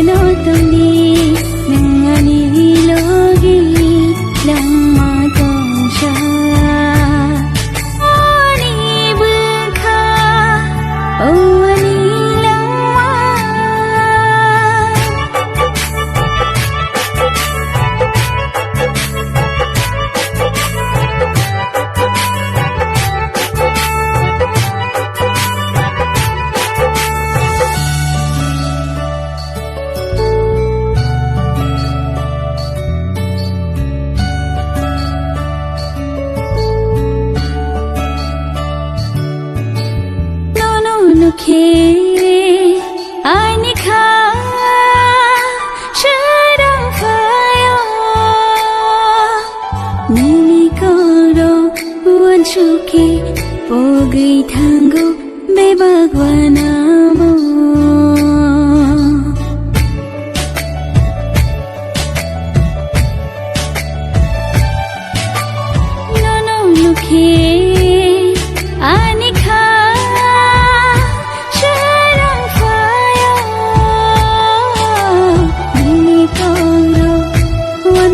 너더니 능아니 로기 랑마동샤 아니 불카 오아니 Nuke Anika Sharafayo Nini Koro Wanchuke Pogi Tango Bebagwanamo No Nuke Anika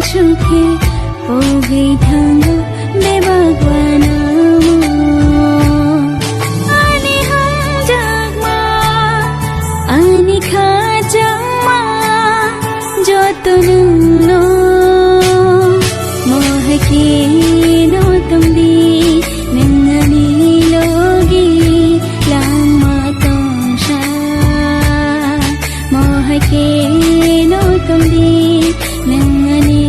Chuke Pogi Tango Bebagwanamo Ani Hamjagma Ani Khajagma Jotunno Mohake no tumdi Nangani logi Lama Tongsha Mohake no tumdi Nangani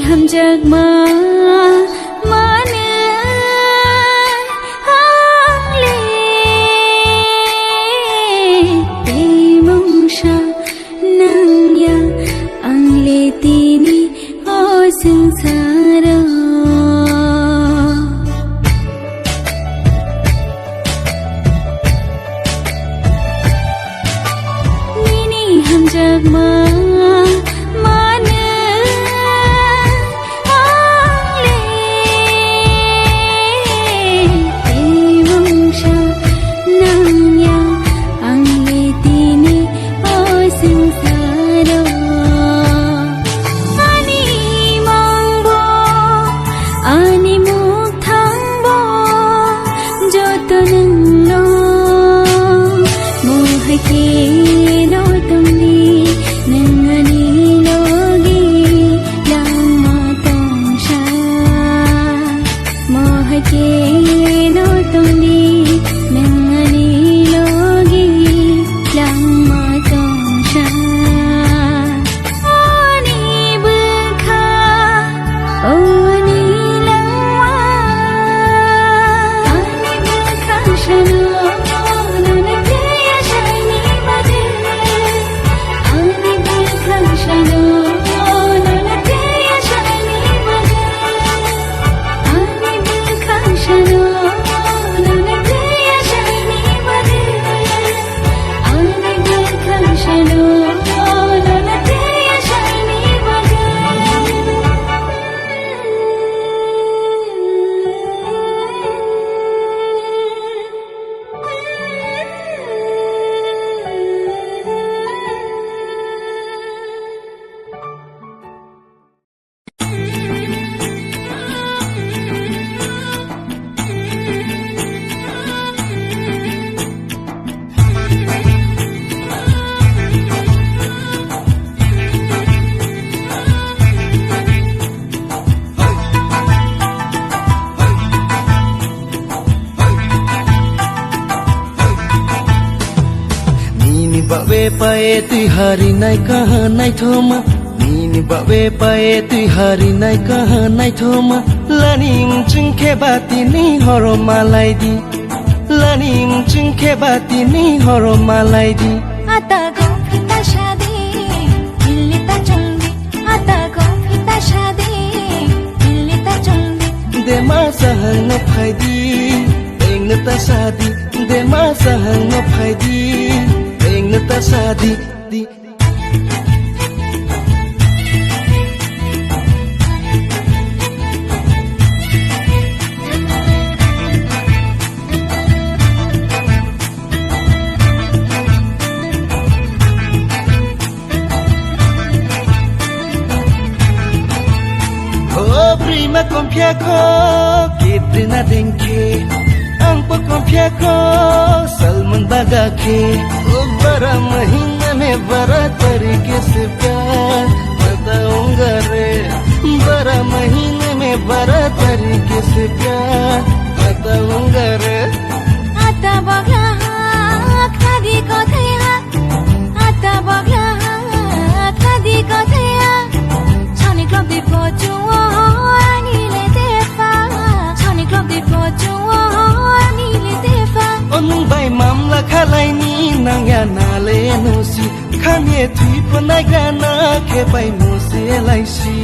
Hamjagma Mane Angle Temongsha Nangya Angle Tini O Sansara Nini Hamjagma bawe pae tui hari nai kaha nai thoma Nini bawe pae tui hari nai kaha nai thoma Lanim chungke bati ni horo malai di Lanim chungke bati ni horo malai di Ata go fita shadi Illi ta chungdi Ata go fita shadi sahang no phaidi eng na ta sadi de ma sahang no phaidi eng na ta sadi di Prima con piaco, che trina denke, ang po con piaco, salman baga ke, bara mahina में bara तरीके से प्यार बताऊंगा रे, bara महीने में bara तरीके से प्यार बताऊंगा रे. आता बगला कधी कथैया, आता बगला कधी कथैया, छानी क्लब दे पहुँचूं नीले देफा, छानी क्लब दे पहुँचूं नीले देफा. Onung bay mamla khalai ni nangya nale nosi, khanye thui panai gana ke bay mose laisi.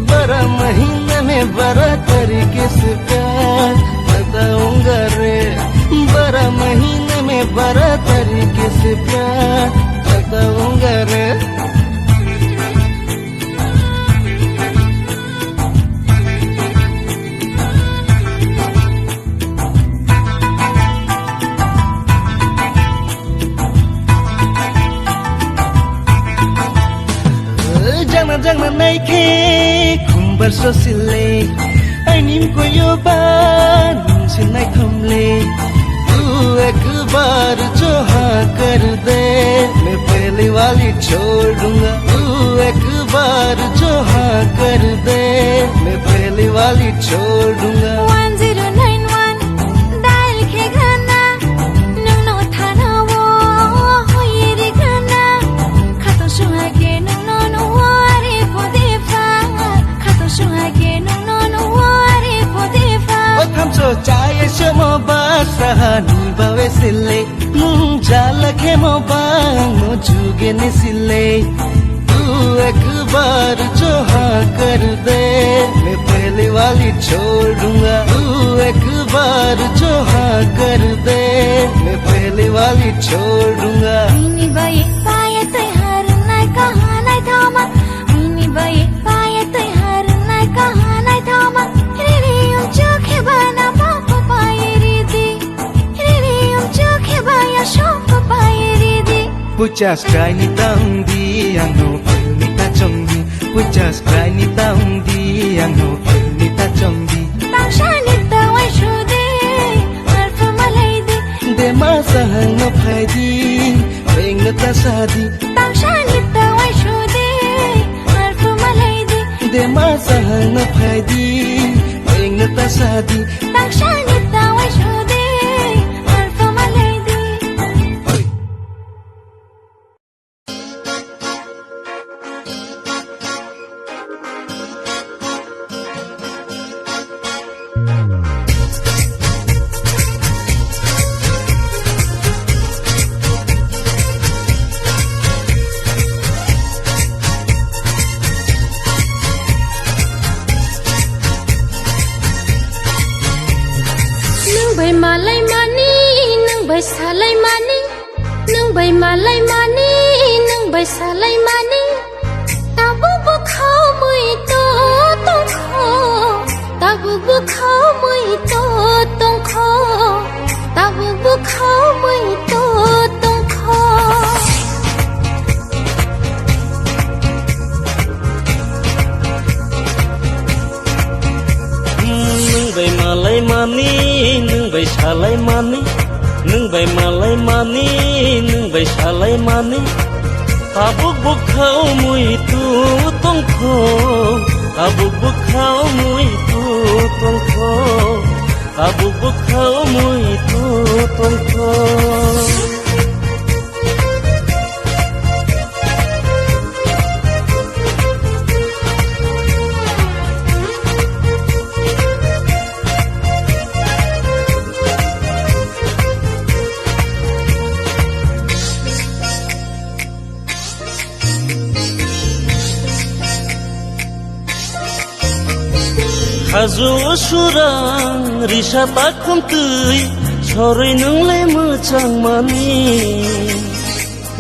bara महीने में bara तरीके से प्यार बताऊंगा रे, bara महीने में bara तरीके से प्यार बताऊंगा रे. Jangan naike kumbar sosile, anim ko yoban sinai kamle. तू एक बार जो हाँ कर दे, मैं पहले वाली छोड़ दूंगा. तू एक बार जो हाँ कर दे, मैं पहले वाली छोड़ दूंगा. 1091 डायल के गाना, नुनो थाना वो हो ये रे गाना, खातो सुहागे नुनो नुआरे पोदेफा, खातो सुहागे नुनो नुआरे पोदेफा. Otham so chaye shamo basahani bawe sile, jala ke mo bang mo juge ne sile. तू एक बार जो हाँ कर दे, मैं पहले वाली छोड़ दूंगा. तू एक बार जो हाँ कर दे, मैं पहले वाली छोड़ दूंगा. मिनी बाये पाये तैयार नाय कहाँ नाय थामा, मिनी बाये पाये तैयार नाय कहाँ नाय थामा. रे चोखे बना पाप पाये रीदी, रे चोखे बाया शोक पाये रीदी. Pujas krai ni taung di ano ni ta chong di, pujas krai ni taung di ano ni ta chong di. Tangshani tawai shude, arfa malai di, De ma sahang no phaidi, eng na ta sadi. tangshani tawai shude, arfa malai di, De ma sahang no phaidi, eng na ta sadi. tangshani tawai shude, arfa malai di. Nung bay malay mani, nung bay salay mani, nung bay malay mani, nung bay salay mani. Tabu bukhao mui to tong kho, tabu bukhao mui to tong kho, tabu bukhao mui to tong kho. Nung bay malay mani, nung bay salay mani, nung bay malay mani, nung bay salay mani. Tabuk bukhao mui tu tong kho, tabuk bukhao mui tu tong kho, tabuk bukhao mui tu tong kho. खाजु सुरां रिसा ताखुमतै सरै नोंलाय मोजां मानि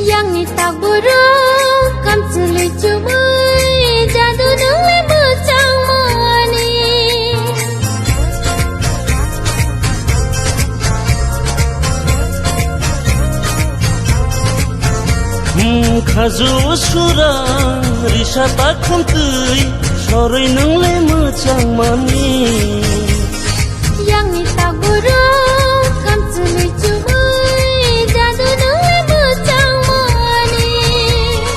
Yang tak buruk kam celik cubai jadu nolai bocang mani खाजु सुरां रिसा ताखुमतै सरै नोंलाय मोजां मानि Yang tak buruk kam celik cubai jadu nolai bocang mani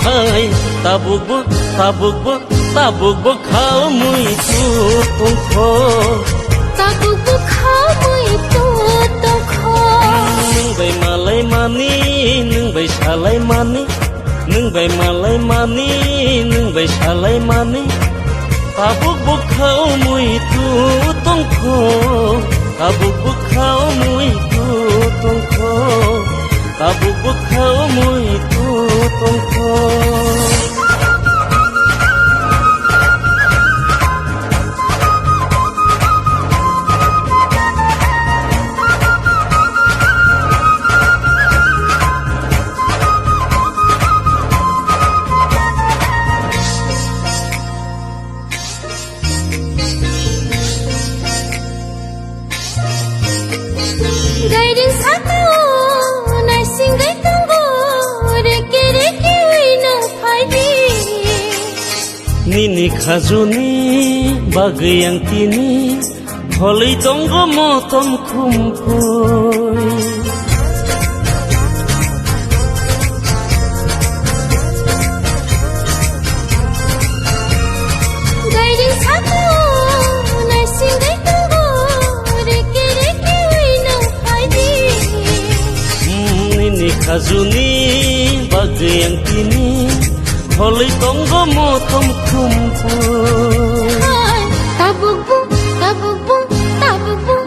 Hai tabuk khao mui tu tongkho Tabuk khao mui tu tongkho Nung bai malai mani nung bai salai mani Nung bai malai mani nung bai salai mani Tabuk khao mui tu tongkho Tabuk khao mui tu tongkho Tabuk khao mui tu tongkho Gairin satu nai singgai tunggu reki reki wino phaidi Nini khajuni bagai yang tini Holei tonggo motom kumpul Gairin satu nai singgai tunggu reki reki wino phaidi Nini khajuni bagai yang tini Holei tonggo motom kumpul Tabuk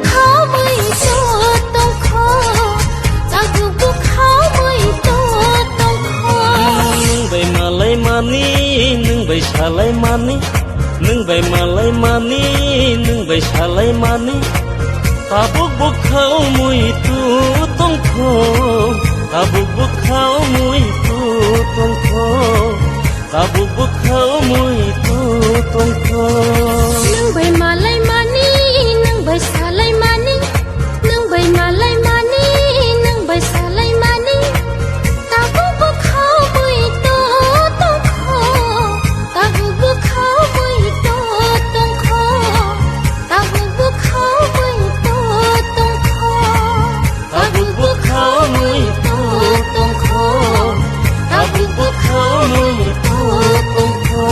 khao mui tu tongkho Tabuk khao mui tu tongkho Nung bai malai mani nung bai salai mani Nung bai malai mani nung bai salai mani Tabuk khao mui tu tongkho Tabuk khao mui tu tongkho Tabuk khao mui tu tongkho Nung bai malai mani nung bai salai mani Nung bai malai mani nung bai salai mani Tabuk khao mui tu tongkho Tabuk khao mui tu tongkho Tabuk khao mui tu tongkho Tabuk khao mui tu tongkho Tabuk khao mui tu tongkho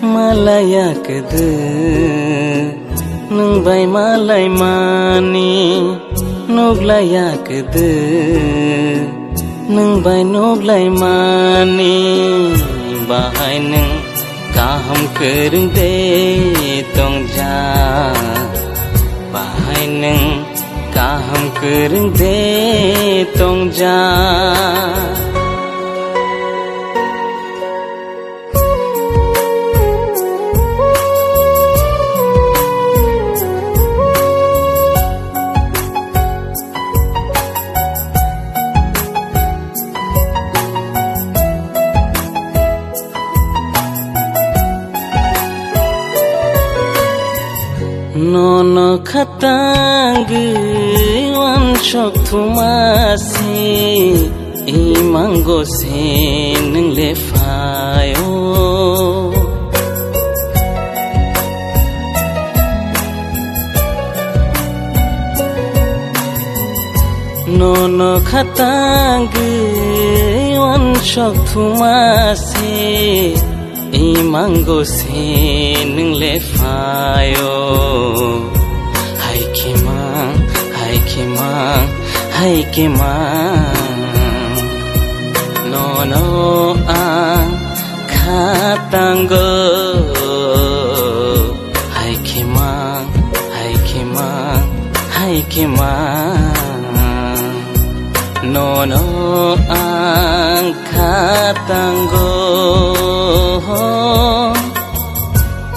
Malaya kede nung bai malai mani nuglaya kede nung bai nuglai mani bahai nung kaham kereng de tong ja bahai nung kaham kereng de tong ja nono khatang wan chok thumasi imango se nang le fayo nono khatang wan chok thumasi imango se nang le fayo hai kimang hai kimang hai kimang no no ang khatango hai kimang hai kimang hai kimang no no ang khatango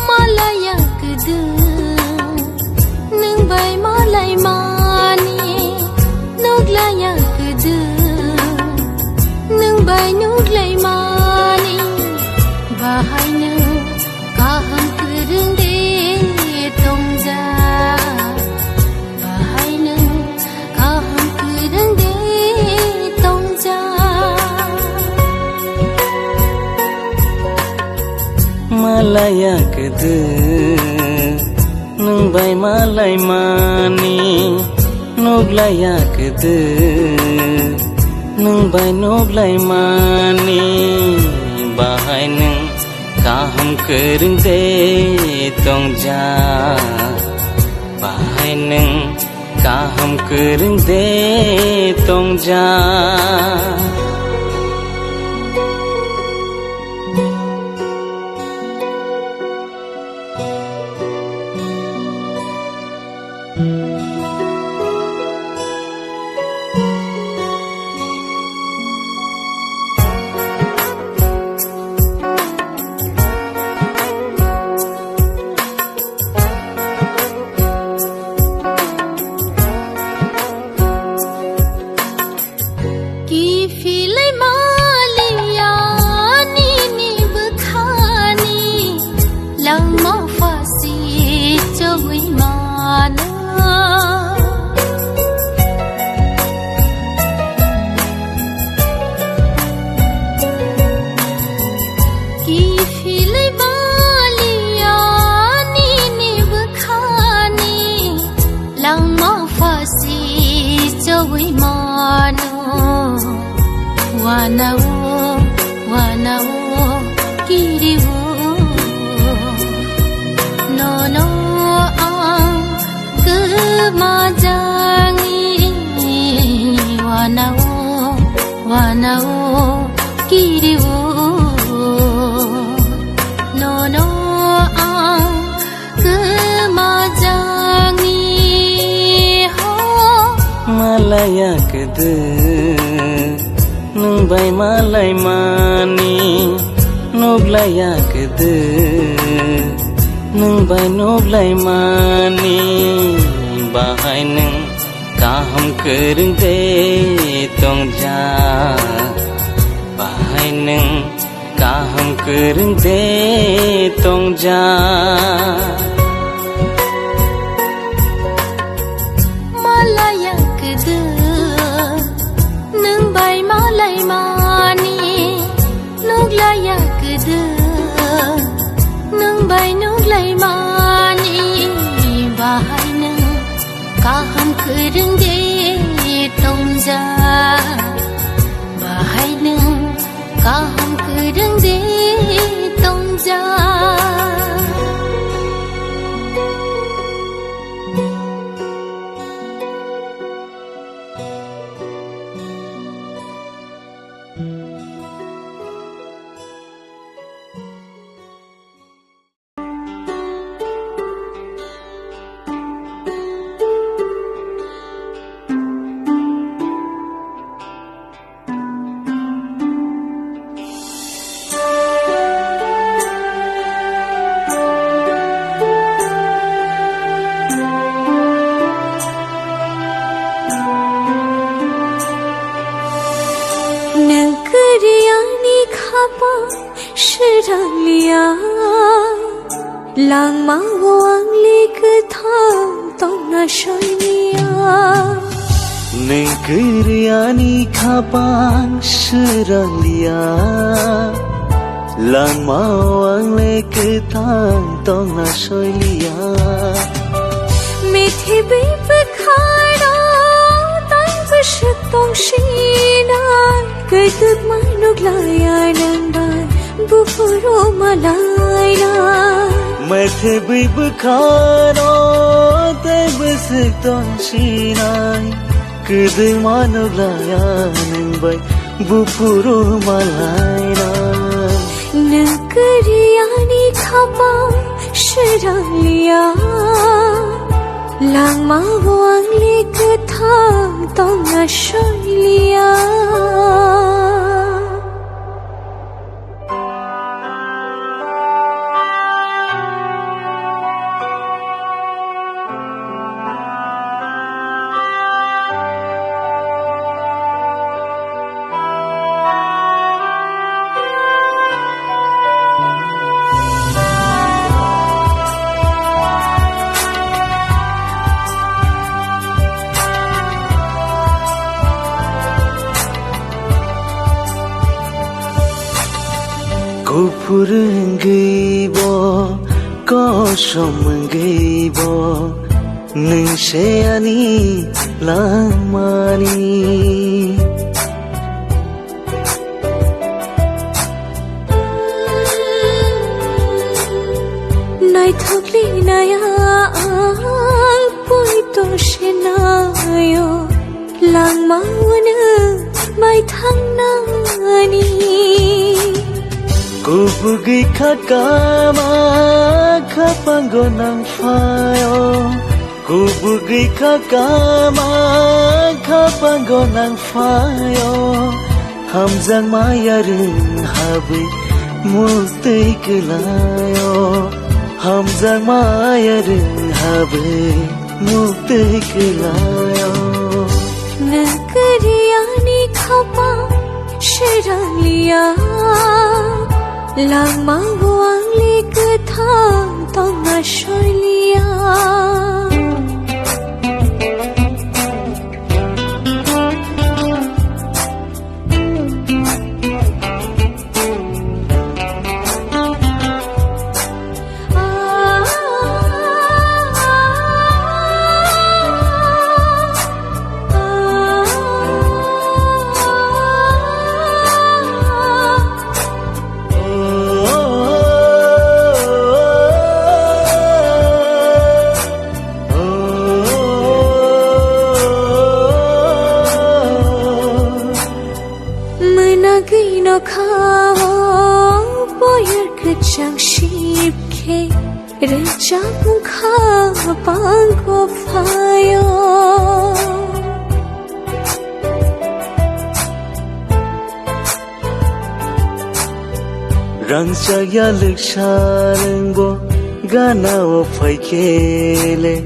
malaya kudu nung bai malai mani nuglaya kudu nung bai nuglai mani bahai nu kaham kereng de tongja bahai nu kaham kereng de tongja malaya kudu nung bai malai mani nuglaya kudu nung bai nuglai mani bahai nung kaham kereng de tong ja bahai nung kaham kereng de tong ja Wanawo kiriwo no no ang kemajangi wanawo kiriwo no no ang kemajangi ho malaya kudu nung bai malai mani nuglaya kudu nung bai nuglai mani bahai nung kaham kereng de tong ja bahai nung kaham kereng de tong ja malaya kudu nung bai malai mani nuglaya kudu nung bai nuglai mani bahai nung kaham kereng de tongja bahai nung kaham kereng de tongja khapa shiranglia lang ma wang lik thang tong na shoynia Nengkeriani khapang shiranglia lang mawang lik thang tong na shoylia mithi bi khara tang bishak tong shina kai tuk mai nuk laya nang bai bu furo malai na Mathe bi khara tai bishak tong shina kai tuk mai nuk laya nang bai bu furo malai na Nengkeriani khapa shiranglia lang ma wang lik thang tong na shoylia Kupur ngeibo kosam ngeibo ningseani langmani Nai thokli naya ang pui to shenayo lang mauna mai thang nani Kubugi khakama khapango nang fayo Kubugi khakama khapango nang fayo Hamjang mayarin habi muktai kelayo Hamjang mayarin habi muktai kelayo Nengkeriani khapa shiranglia lang ma wang lik thang tong na shoylia Gino khao boyer kachang ship ke rechang kha pang ko phayo Rang saya leksharengbo gana o phaikele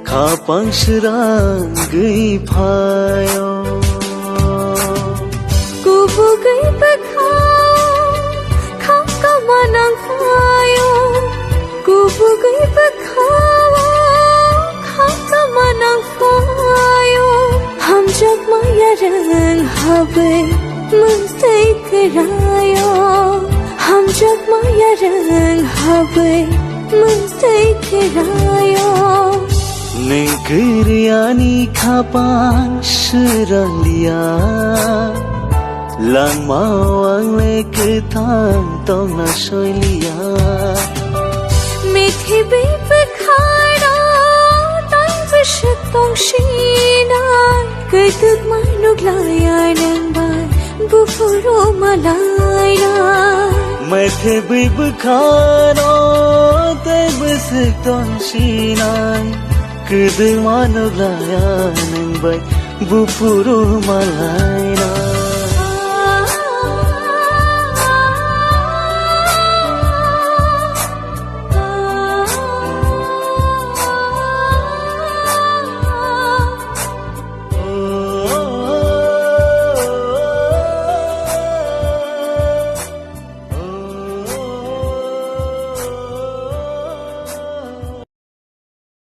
khapang shirang gei phayo Kubugai pakhao kham ka manang phayo Kubugai pakhao kham ka manang phayo Ham jak maya rang habe muktai kerayo Ham jak maya rang habe muktai kerayo Nengkeriani khapang shiranglia lang mawang lik thang tong na shoylia mithi bi khara tang bishak tong shina kai tuk mai nuk laya nang bai bu furo malai na Mathe bi khara tai bishak tong shina kai tuk mai nuk laya nang bai bu furo malai